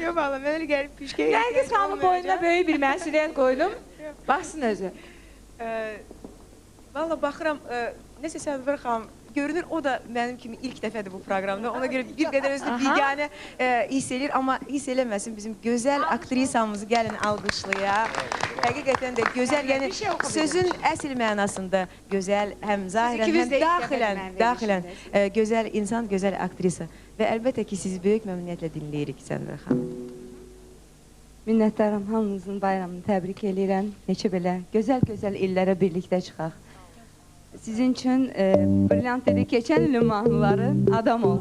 Yok valla ben öyle gelip püşkeye... Nergis xanımın boynuna böyük bir məsuliyyət qoydum. Baxsın özü. Valla baxıram, nəsə Sədvar xanım, görünür o da mənim kimi ilk dəfədir bu proqramda. Ona görə bir qədər özünü biganə hiss edir, amma hiss eləməsin bizim gözəl aktrisamızı gəlin alqışlayaq. Həqiqətən də gözəl, yəni sözün əsl mənasında gözəl, həm zahirən, həm daxilən gözəl insan, gözəl aktrisa. Və əlbəttə ki, sizi böyük məmnuniyyətlə dinləyirik Sədvar xanım. Minnətdaram, hamınızın bayramını təbrik edirəm. Neçə belə gözəl-gözəl illərə birlikdə çıxaq. Sizin üçün brilliant dedi, keçən ilin mahnıları Adam ol.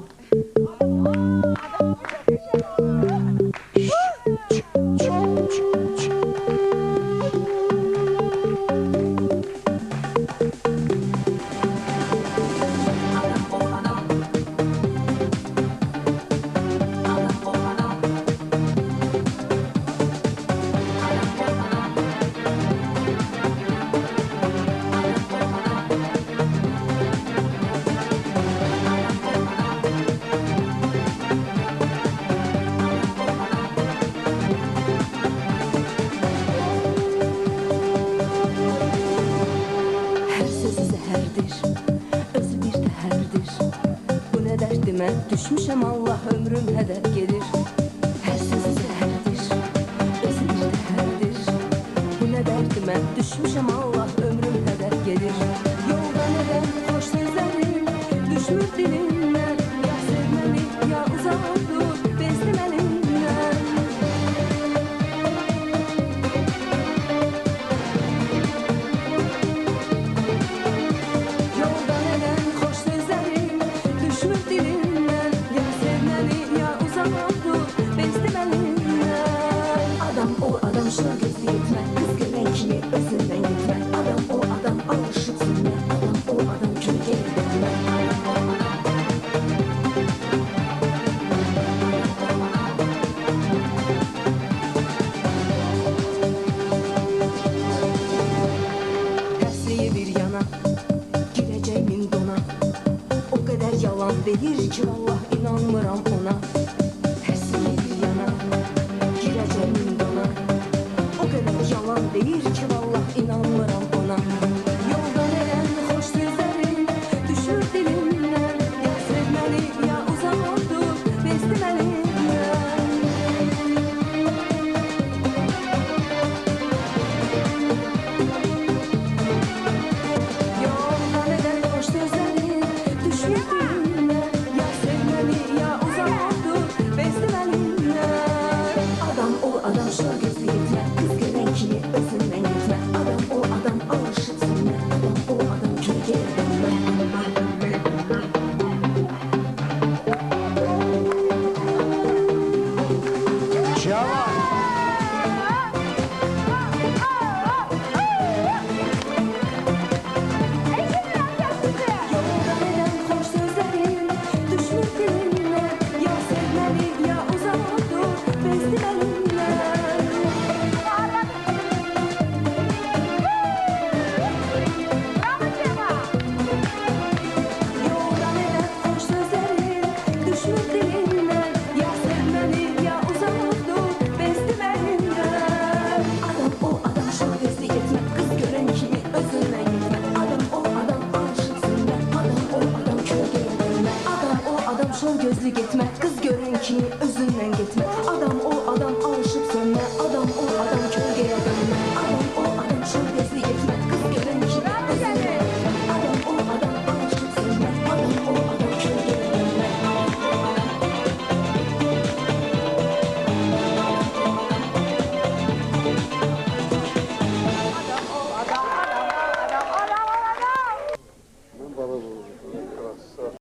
Düşmüşəm Allah ömrüm hədər gedir. Hər sözü zəhərdir, özü bir təhərdir. Bu nə dərdimə düşmüşəm Allah ömrüm hədər gedir. Yolda nədən xoş sözlərim düşmür dilimdən. Ya sevməli, ya uzaq dur, bezdim əlimdən. Yolda nədən xoş sözlərim düşmür dilimdən. Şuna gözü yetmə, kız görən kimi özündən yetmə. Adam o adam alışıb sürmə, adam o adam kimi geri dönmə. Həsriyi bir yana, girəcək min dona. O qədər yalan deyir ki, Allah inanmıram ona. Həsriyi bir yana, girəcək min dona. Yalan deyir ki, vallah inanmıram ona. Yolda neden xoş sözlərim düşür dilimdən. Ya sevməli, ya uzaq oldu, bezdim əlimdən. Yolda neden xoş sözlərim düşür dilimdən. Ya sevməli, ya uzaq oldu, bezdim əlimdən. Adam ol, adam şuna gözü yetmə. Kimi özündən gitmə. Adam o adam alışıb sürmə. Adam o adam kimi geri dönmə. Şaban!